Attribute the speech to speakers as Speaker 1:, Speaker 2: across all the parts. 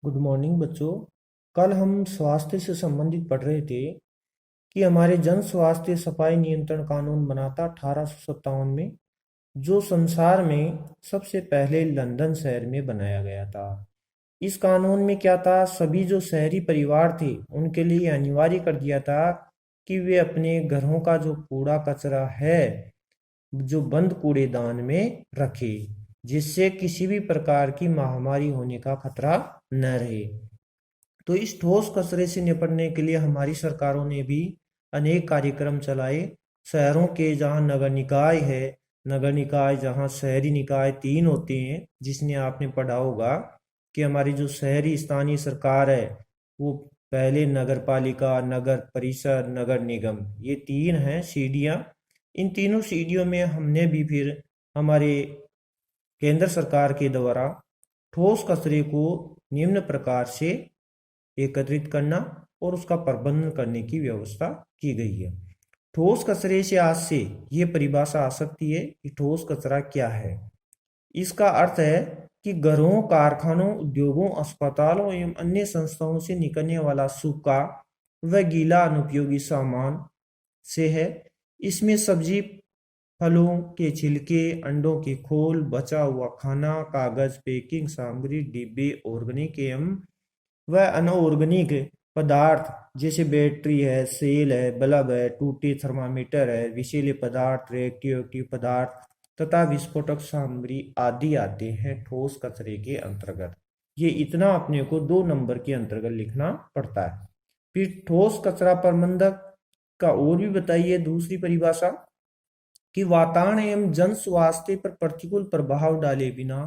Speaker 1: Good morning बच्चों। कल हम स्वास्थ्य से संबंधित पढ़ रहे थे कि हमारे जन स्वास्थ्य सफाई नियंत्रण कानून बना था 1857 में, जो संसार में सबसे पहले लंदन शहर में बनाया गया था। इस कानून में क्या था, सभी जो शहरी परिवार थे उनके लिए अनिवार्य कर दिया था कि वे अपने घरों का जो कूड़ा कचरा है जो बंद कूड़ेदान में रखे, जिससे किसी भी प्रकार की महामारी होने का खतरा न रहे। तो इस ठोस कचरे से निपटने के लिए हमारी सरकारों ने भी अनेक कार्यक्रम चलाए। शहरों के जहाँ नगर निकाय है, नगर निकाय जहाँ शहरी निकाय तीन होते हैं, जिसने आपने पढ़ा होगा कि हमारी जो शहरी स्थानीय सरकार है वो पहले नगर पालिका, नगर परिषद, नगर निगम, ये तीन हैं सीढ़ियाँ। इन तीनों सीढ़ियों में हमने भी फिर हमारे केंद्र सरकार के द्वारा ठोस कचरे को निम्न प्रकार से एकत्रित करना और उसका प्रबंधन करने की व्यवस्था की गई है। ठोस कचरे से आज से ये परिभाषा आ सकती है कि ठोस कचरा क्या है। इसका अर्थ है कि घरों, कारखानों, उद्योगों, अस्पतालों एवं अन्य संस्थाओं से निकलने वाला सूखा व गीला अनुपयोगी सामान से है। इसमें सब्जी, फलों के छिलके, अंडों के खोल, बचा हुआ खाना, कागज, पैकिंग सामग्री, डिब्बे, ऑर्गेनिक एवं व अनऑर्गेनिक पदार्थ जैसे बैटरी है, सेल है, बल्ब है, टूटे थर्मामीटर है, विषैले पदार्थ, रिएक्टिव एक्टिव पदार्थ तथा विस्फोटक सामग्री आदि आते हैं ठोस कचरे के अंतर्गत। ये इतना अपने को 2 नंबर के अंतर्गत लिखना पड़ता है। फिर ठोस कचरा प्रबंधक का और भी बताइए दूसरी परिभाषा कि वातावरण एवं जन स्वास्थ्य पर प्रतिकूल प्रभाव डाले बिना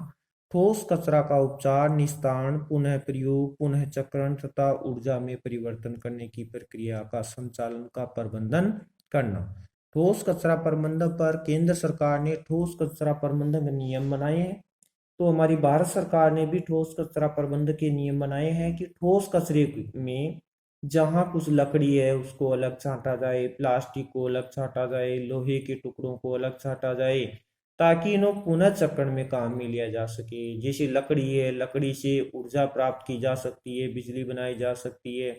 Speaker 1: ठोस कचरा का उपचार, निस्तारण, पुनः प्रयोग, पुनः चक्रण तथा ऊर्जा में परिवर्तन करने की प्रक्रिया का संचालन का प्रबंधन करना। ठोस कचरा प्रबंधन पर केंद्र सरकार ने ठोस कचरा प्रबंधन नियम बनाए हैं। तो हमारी भारत सरकार ने भी ठोस कचरा प्रबंधन के नियम बनाए हैं कि ठोस कचरे में जहाँ कुछ लकड़ी है उसको अलग छांटा जाए, प्लास्टिक को अलग छांटा जाए, लोहे के टुकड़ों को अलग छांटा जाए, ताकि इन्हें पुनः चक्रण में काम में लिया जा सके। जैसे लकड़ी है, लकड़ी से ऊर्जा प्राप्त की जा सकती है, बिजली बनाई जा सकती है।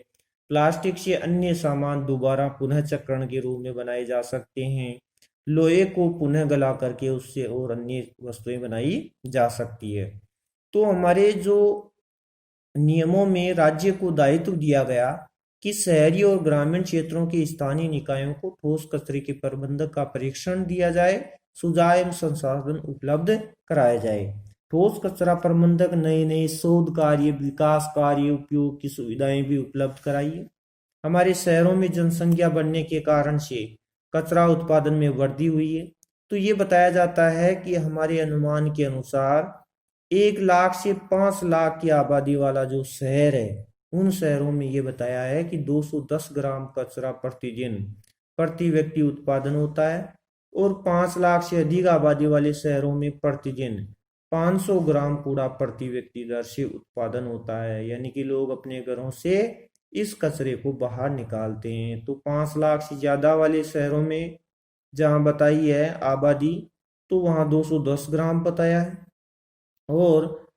Speaker 1: प्लास्टिक से अन्य सामान दोबारा पुनः चक्रण के रूप में बनाए जा सकते हैं। लोहे को पुनः गला करके उससे और अन्य वस्तुएं बनाई जा सकती है। तो हमारे जो नियमों में राज्य को दायित्व दिया गया कि शहरी और ग्रामीण क्षेत्रों के स्थानीय निकायों को ठोस कचरे के प्रबंधन का परीक्षण दिया जाए, सुझाव एवं संसाधन उपलब्ध कराया जाए। ठोस कचरा प्रबंधक नए नए शोध कार्य, विकास कार्य, उपयोग की सुविधाएं भी उपलब्ध कराइए। हमारे शहरों में जनसंख्या बढ़ने के कारण से कचरा उत्पादन में वृद्धि हुई है। तो ये बताया जाता है कि हमारे अनुमान के अनुसार 1 लाख से 5 लाख की आबादी वाला जो शहर है, उन शहरों में ये बताया है कि 210 ग्राम कचरा प्रतिदिन प्रति व्यक्ति उत्पादन होता है और 5 लाख से अधिक आबादी वाले शहरों में प्रतिदिन 500 ग्राम कूड़ा प्रति व्यक्ति दर से उत्पादन होता है। यानी कि लोग अपने घरों से इस कचरे को बाहर निकालते हैं। तो 5 लाख से ज्यादा वाले शहरों में जहां बताई है आबादी, तो वहां 210 ग्राम बताया है, और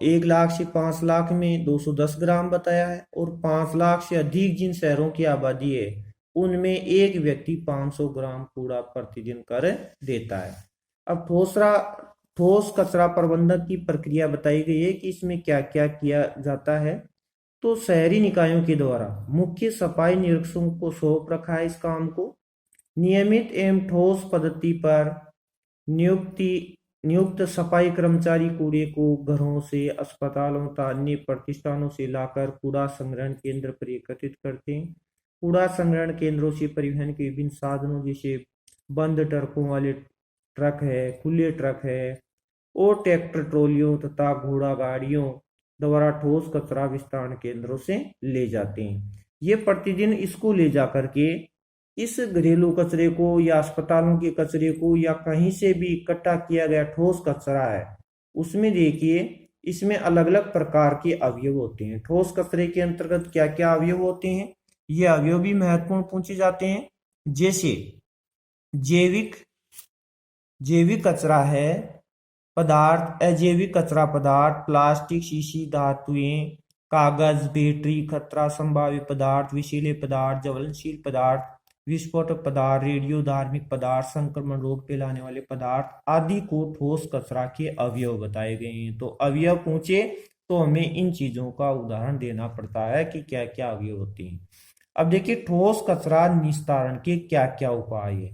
Speaker 1: 1 लाख से 5 लाख में 210 ग्राम बताया है, और 5 लाख से अधिक जिन शहरों की आबादी है उनमें एक व्यक्ति 500 ग्राम कूड़ा प्रतिदिन कर देता है। अब ठोस कचरा प्रबंधन की प्रक्रिया बताई गई है कि इसमें क्या क्या किया जाता है। तो शहरी निकायों के द्वारा मुख्य सफाई निरीक्षकों को सौंप रखा है इस काम को। नियमित एवं ठोस पद्धति पर नियुक्त सफाई कर्मचारी कूड़े को घरों से, अस्पतालों तथा अन्य प्रतिष्ठानों से लाकर कूड़ा संग्रहण केंद्र पर एकत्रित करते हैं। कूड़ा संग्रहण केंद्रों से परिवहन के विभिन्न साधनों जैसे बंद ट्रकों वाले ट्रक है, खुले ट्रक है, और ट्रैक्टर ट्रॉलियों तथा घोड़ा गाड़ियों द्वारा ठोस कचरा विस्तारण केंद्रों से ले जाते हैं। ये प्रतिदिन इसको ले जा करके इस घरेलू कचरे को या अस्पतालों के कचरे को या कहीं से भी इकट्ठा किया गया ठोस कचरा है, उसमें देखिए इसमें अलग अलग प्रकार के अवयव होते हैं। ठोस कचरे के अंतर्गत क्या क्या अवयव होते हैं, ये अवयव भी महत्वपूर्ण पूछे जाते हैं। जैसे जैविक जैविक कचरा है, पदार्थ, अजैविक कचरा पदार्थ, प्लास्टिक, शीशी, धातुएं, कागज, बैटरी, खतरा संभाव्य पदार्थ, विषैले पदार्थ, ज्वलनशील पदार्थ, विस्फोटक पदार्थ, रेडियो धार्मिक पदार्थ, संक्रमण रोग फैलाने वाले पदार्थ आदि को ठोस कचरा के अवयव बताए गए हैं। तो अवयव पूछे तो हमें इन चीजों का उदाहरण देना पड़ता है कि क्या क्या अवयव होते हैं। अब देखिए ठोस कचरा निस्तारण के क्या क्या उपाय है।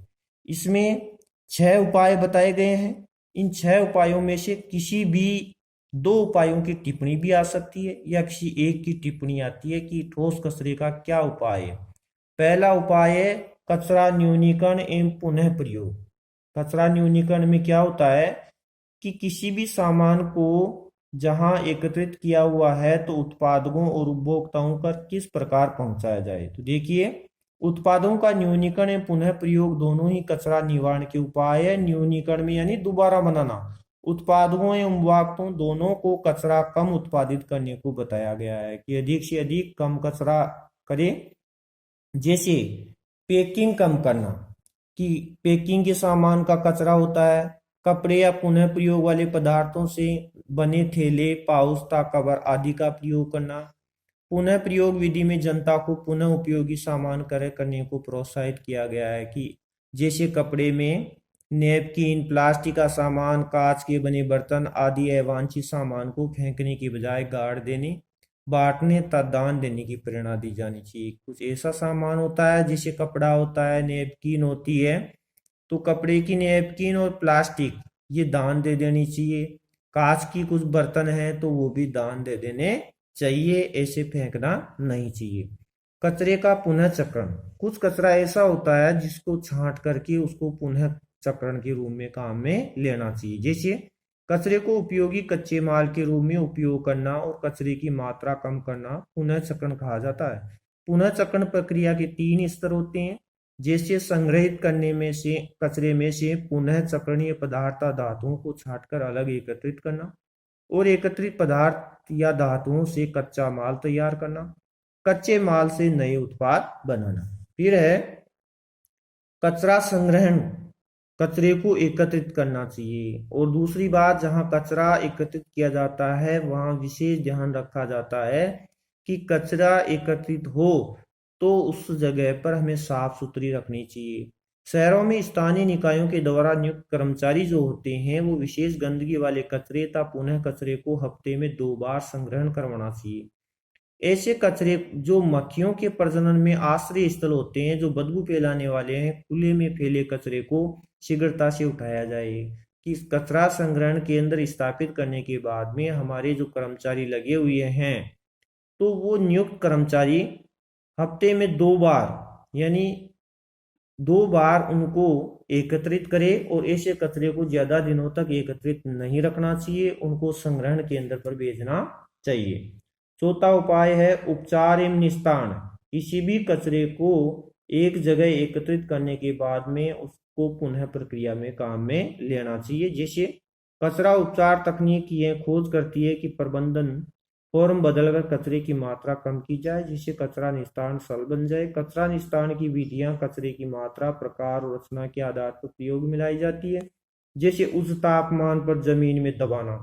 Speaker 1: इसमें 6 उपाय बताए गए हैं। इन 6 उपायों में से किसी भी 2 उपायों की टिप्पणी भी आ सकती है या किसी एक की टिप्पणी आती है कि ठोस कचरे का क्या उपाय है। पहला उपाय है कचरा न्यूनीकरण एवं पुनः प्रयोग। कचरा न्यूनीकरण में क्या होता है कि किसी भी सामान को जहां एकत्रित किया हुआ है तो उत्पादकों और उपभोक्ताओं पर किस प्रकार पहुंचाया जाए। तो देखिए उत्पादों का न्यूनीकरण एवं पुनः प्रयोग दोनों ही कचरा निवारण के उपाय है। न्यूनीकरण में यानी दोबारा बनाना, उत्पादकों एवं उपभोक्ताओं दोनों को कचरा कम उत्पादित करने को बताया गया है कि अधिक से अधिक कम कचरा करें। जैसे पैकिंग कम करना, कि पैकिंग के सामान का कचरा होता है, कपड़े या पुनः प्रयोग वाले पदार्थों से बने थैले, पाउच, कवर आदि का प्रयोग करना। पुनः प्रयोग विधि में जनता को पुनः उपयोगी सामान क्रय करने को प्रोत्साहित किया गया है कि जैसे कपड़े में नैपकिन, प्लास्टिक का सामान, कांच के बने बर्तन आदि अवांछित सामान को फेंकने की बजाय गाड़ देने, बांटने तथा दान देने की प्रेरणा दी जानी चाहिए। कुछ ऐसा सामान होता है जैसे कपड़ा होता है, नैपकिन होती है, तो कपड़े की नैपकिन और प्लास्टिक ये दान दे देनी चाहिए। कांच की कुछ बर्तन हैं तो वो भी दान दे देने चाहिए, ऐसे फेंकना नहीं चाहिए। कचरे का पुनः चक्रण, कुछ कचरा ऐसा होता है जिसको छांट करके उसको पुनः चक्रण के रूप में काम में लेना चाहिए। जैसे कचरे को उपयोगी कच्चे माल के रूप में उपयोग करना और कचरे की मात्रा कम करना पुनः चक्रण कहा जाता है। पुनः चक्रण प्रक्रिया के 3 स्तर होते हैं। जैसे संग्रहित करने में से कचरे में से पुनः चक्रणीय पदार्थ धातुओं को छांटकर अलग एकत्रित करना और एकत्रित पदार्थ या धातुओं से कच्चा माल तैयार करना, कच्चे माल से नए उत्पाद बनाना। फिर है कचरा संग्रहण, कचरे को एकत्रित करना चाहिए। और दूसरी बात, जहां कचरा एकत्रित किया जाता है वहां विशेष ध्यान रखा जाता है कि कचरा एकत्रित हो तो उस जगह पर हमें साफ सुथरी रखनी चाहिए। शहरों में स्थानीय निकायों के द्वारा नियुक्त कर्मचारी जो होते हैं वो विशेष गंदगी वाले कचरे तथा पुनः कचरे को हफ्ते में 2 बार संग्रहण करवाना चाहिए। ऐसे कचरे जो मक्खियों के प्रजनन में आश्रय स्थल होते हैं, जो बदबू फैलाने वाले हैं, खुले में फैले कचरे को शीघ्रता से उठाया जाए। कि कचरा संग्रहण केंद्र स्थापित करने के बाद में हमारे जो कर्मचारी लगे हुए हैं तो वो नियुक्त कर्मचारी हफ्ते में 2 बार यानी 2 बार उनको एकत्रित करे और ऐसे कचरे को ज्यादा दिनों तक एकत्रित नहीं रखना चाहिए, उनको संग्रहण केंद्र पर भेजना चाहिए। चौथा उपाय है उपचार एवं निस्तारण। किसी भी कचरे को एक जगह एकत्रित करने के बाद में उसको पुनः प्रक्रिया में काम में लेना चाहिए। जैसे कचरा उपचार तकनीक ये खोज करती है कि प्रबंधन फॉर्म बदलकर कचरे की मात्रा कम की जाए जिससे कचरा निस्तारण सरल बन जाए। कचरा निस्तारण की विधियां कचरे की मात्रा, प्रकार और रचना के आधार पर प्रयोग में लाई जाती है। जैसे उच्च तापमान पर जमीन में दबाना,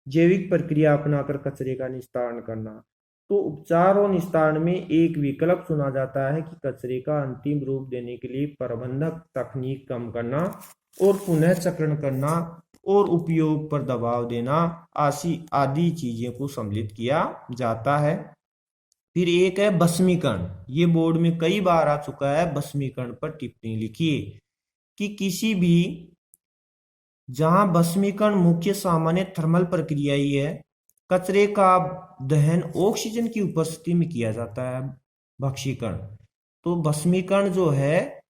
Speaker 1: जैविक प्रक्रिया अपनाकर कचरे का निस्तारण करना। तो उपचार और निस्तारण में एक विकल्प चुना जाता है कि कचरे का अंतिम रूप देने के लिए प्रबंधक तकनीक कम करना और पुनः चक्रण करना और उपयोग पर दबाव देना आदि चीजें को सम्मिलित किया जाता है। फिर एक है भस्मीकरण, ये बोर्ड में कई बार आ चुका है। भस्मीकरण पर टिप्पणी लिखिए कि किसी भी जहां भस्मीकरण मुख्य सामान्य थर्मल प्रक्रिया ही है, कचरे का दहन ऑक्सीजन की उपस्थिति में किया जाता है भस्मीकरण। तो भस्मीकरण जो है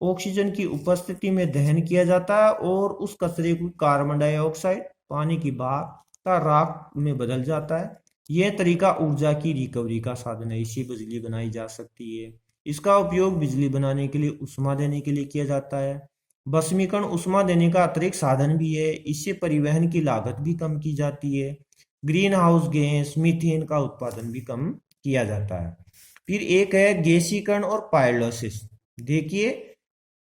Speaker 1: ऑक्सीजन की उपस्थिति में दहन किया जाता है और उस कचरे को कार्बन डाइऑक्साइड, पानी की भाप का राख में बदल जाता है। यह तरीका ऊर्जा की रिकवरी का साधन है, इससे बिजली बनाई जा सकती है। इसका उपयोग बिजली बनाने के लिए, उष्मा देने के लिए किया जाता है। भस्मीकरण उष्मा देने का अतिरिक्त साधन भी है, इससे परिवहन की लागत भी कम की जाती है। ग्रीन हाउस गैस मीथेन का उत्पादन भी कम किया जाता है। फिर एक है गैसीकरण और पायरोलिसिस। देखिए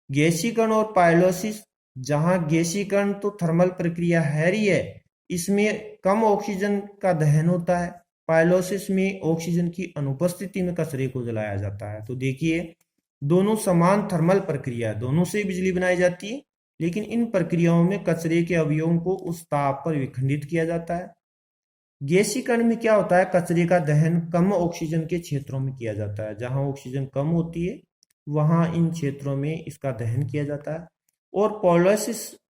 Speaker 1: गैसीकरण और पायरोलिसिस जहां गैसीकरण तो थर्मल प्रक्रिया है ही है, इसमें कम ऑक्सीजन का दहन होता है। पाइलोसिस में ऑक्सीजन की अनुपस्थिति में कचरे को जलाया जाता है। तो देखिए, दोनों समान थर्मल प्रक्रिया, दोनों से बिजली बनाई जाती है, लेकिन इन प्रक्रियाओं में कचरे के अवयवों को उस ताप पर विखंडित किया जाता है। गैसीकरण में क्या होता है, कचरे का दहन कम ऑक्सीजन के क्षेत्रों में किया जाता है। जहां ऑक्सीजन कम होती है वहां इन क्षेत्रों में इसका दहन किया जाता है। और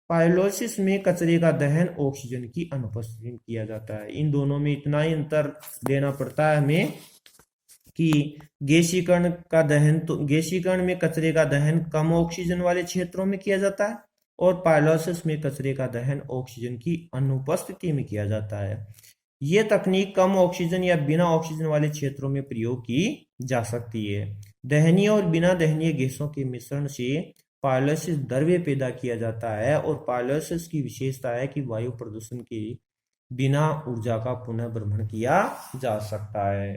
Speaker 1: पाइलोसिस में कचरे का दहन ऑक्सीजन की अनुपस्थिति में किया जाता है। इन दोनों में इतना ही अंतर देना पड़ता है हमें कि गैसीकरण में कचरे का दहन कम ऑक्सीजन वाले क्षेत्रों में किया जाता है और पाइलोसिस में कचरे का दहन ऑक्सीजन की अनुपस्थिति में किया जाता है। ये तकनीक कम ऑक्सीजन या बिना ऑक्सीजन वाले क्षेत्रों में प्रयोग की जा सकती है। दहनीय और बिना दहनीय गैसों के मिश्रण से पाइलोसिस द्रव्य पैदा किया जाता है और पाइलोसिस की विशेषता है कि वायु प्रदूषण के बिना ऊर्जा का पुनः भ्रमण किया जा सकता है।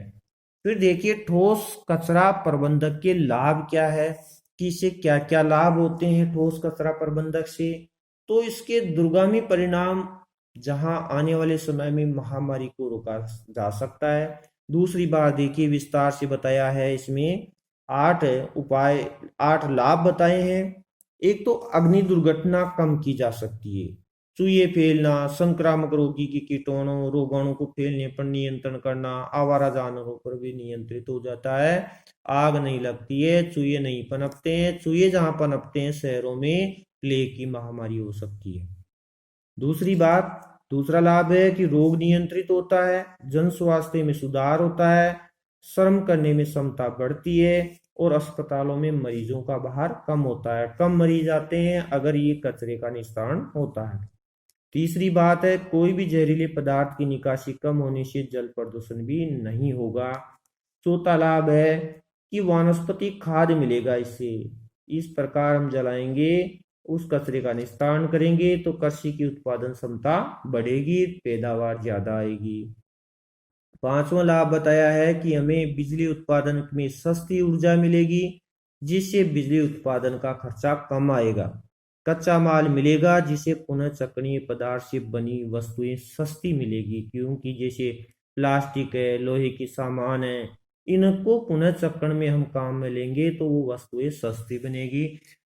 Speaker 1: फिर देखिए, ठोस कचरा प्रबंधक के लाभ क्या है, कि इससे क्या क्या लाभ होते हैं ठोस कचरा प्रबंधक से। तो इसके दूरगामी परिणाम, जहां आने वाले समय में महामारी को रोका जा सकता है। दूसरी बात देखिए, विस्तार से बताया है इसमें 8 लाभ बताए हैं। एक तो अग्नि दुर्घटना कम की जा सकती है। चूहे फैलना, संक्रामक रोगी की रोगाणु को फैलने पर नियंत्रण करना, आवारा जानवरों पर भी नियंत्रित हो जाता है। आग नहीं लगती है, चूहे नहीं पनपते हैं। चूहे जहां पनपते हैं शहरों में प्लेग की महामारी हो सकती है। दूसरा लाभ है कि रोग नियंत्रित होता है, जन स्वास्थ्य में सुधार होता है, श्रम करने में क्षमता बढ़ती है और अस्पतालों में मरीजों का भार कम होता है। कम मरीज आते हैं अगर ये कचरे का निस्तारण होता है। तीसरी बात है, कोई भी जहरीले पदार्थ की निकासी कम होने से जल प्रदूषण भी नहीं होगा। चौथा लाभ है कि वनस्पति खाद मिलेगा इससे। इस प्रकार हम जलाएंगे, उस कचरे का निस्तारण करेंगे तो कृषि की उत्पादन क्षमता बढ़ेगी, पैदावार ज्यादा आएगी। पांचवा लाभ बताया है कि हमें बिजली उत्पादन में सस्ती ऊर्जा मिलेगी, जिससे बिजली उत्पादन का खर्चा कम आएगा। कच्चा माल मिलेगा, जिसे पुनः चक्रणीय पदार्थ से बनी वस्तुएं सस्ती मिलेगी, क्योंकि जैसे प्लास्टिक है, लोहे की सामान है, इनको पुनः चक्रण में हम काम में लेंगे तो वो वस्तुएं सस्ती बनेगी।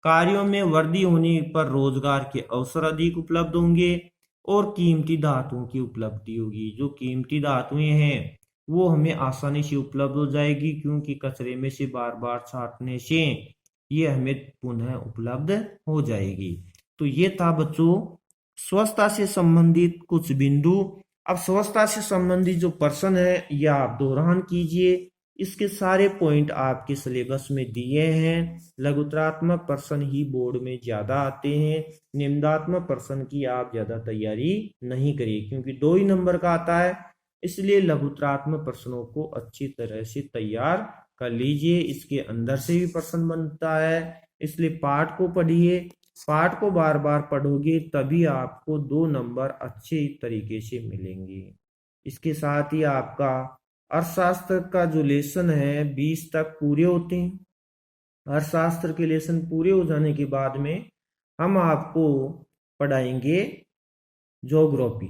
Speaker 1: कार्यों में वृद्धि होने पर रोजगार के अवसर अधिक उपलब्ध होंगे और कीमती धातुओं की उपलब्धि होगी। जो कीमती धातुएं हैं वो हमें आसानी से उपलब्ध हो जाएगी, क्योंकि कचरे में से बार बार छांटने से ये हमें पुनः उपलब्ध हो जाएगी। तो ये था बच्चों स्वच्छता से संबंधित कुछ बिंदु। अब स्वच्छता से संबंधित जो प्रश्न है यह आप दोहरान कीजिए। इसके सारे पॉइंट आपके सिलेबस में दिए हैं। लघुतरात्मक प्रश्न ही बोर्ड में ज्यादा आते हैं, निम्नात्मक प्रश्न की आप ज्यादा तैयारी नहीं करिए, क्योंकि 2 ही नंबर का आता है। इसलिए लघुतरात्मक प्रश्नों को अच्छी तरह से तैयार कर लीजिए। इसके अंदर से भी प्रश्न बनता है, इसलिए पाठ को पढ़िए। पाठ को बार बार पढ़ोगे तभी आपको 2 नंबर अच्छे तरीके से मिलेंगे। इसके साथ ही आपका अर्थशास्त्र का जो लेसन है 20 तक पूरे होते हैं। अर्थशास्त्र के लेसन पूरे हो जाने के बाद में हम आपको पढ़ाएंगे ज्योग्राफी,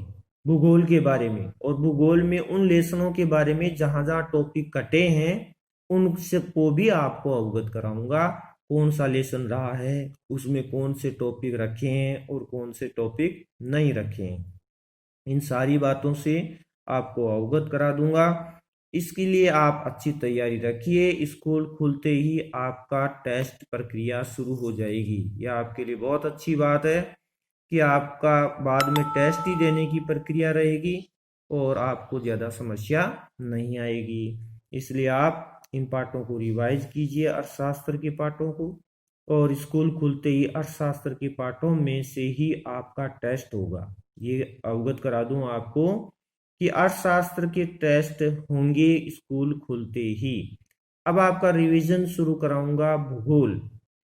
Speaker 1: भूगोल के बारे में। और भूगोल में उन लेसनों के बारे में जहां जहां टॉपिक कटे हैं उनसे को भी आपको अवगत कराऊंगा। कौन सा लेसन रहा है, उसमें कौन से टॉपिक रखे हैं और कौन से टॉपिक नहीं रखे हैं, इन सारी बातों से आपको अवगत करा दूंगा। इसके लिए आप अच्छी तैयारी रखिए। स्कूल खुलते ही आपका टेस्ट प्रक्रिया शुरू हो जाएगी। यह आपके लिए बहुत अच्छी बात है कि आपका बाद में टेस्ट ही देने की प्रक्रिया रहेगी और आपको ज़्यादा समस्या नहीं आएगी। इसलिए आप इन पाठों को रिवाइज कीजिए, अर्थशास्त्र के पाठों को, और स्कूल खुलते ही अर्थशास्त्र के पाठों में से ही आपका टेस्ट होगा। ये अवगत करा दूं आपको कि अर्थशास्त्र के टेस्ट होंगे स्कूल खुलते ही। अब आपका रिवीजन शुरू कराऊंगा भूगोल।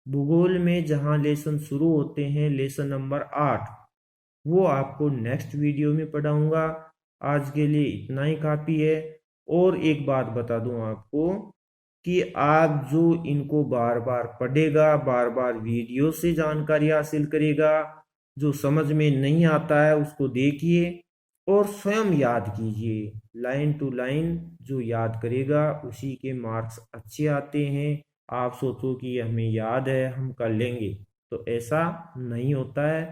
Speaker 1: भूगोल में जहां लेसन शुरू होते हैं, लेसन नंबर 8, वो आपको नेक्स्ट वीडियो में पढ़ाऊंगा। आज के लिए इतना ही काफ़ी है। और एक बात बता दूं आपको कि आप जो इनको बार बार पढ़ेगा, बार बार वीडियो से जानकारी हासिल करेगा, जो समझ में नहीं आता है उसको देखिए और स्वयं याद कीजिए। लाइन टू लाइन जो याद करेगा उसी के मार्क्स अच्छे आते हैं। आप सोचो कि ये हमें याद है, हम कर लेंगे, तो ऐसा नहीं होता है।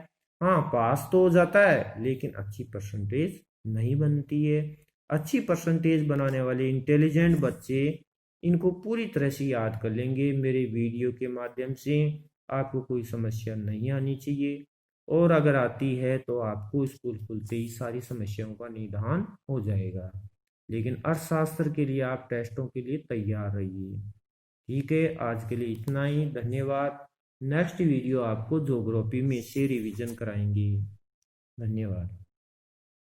Speaker 1: हाँ, पास तो हो जाता है लेकिन अच्छी परसेंटेज नहीं बनती है। अच्छी परसेंटेज बनाने वाले इंटेलिजेंट बच्चे इनको पूरी तरह से याद कर लेंगे। मेरे वीडियो के माध्यम से आपको कोई समस्या नहीं आनी चाहिए, और अगर आती है तो आपको स्कूल खुलते ही सारी समस्याओं का निदान हो जाएगा। लेकिन अर्थशास्त्र के लिए आप टेस्टों के लिए तैयार रहिए। ठीक है, आज के लिए इतना ही। धन्यवाद। नेक्स्ट वीडियो आपको ज्योग्राफी में से रिवीजन कराएंगे। धन्यवाद।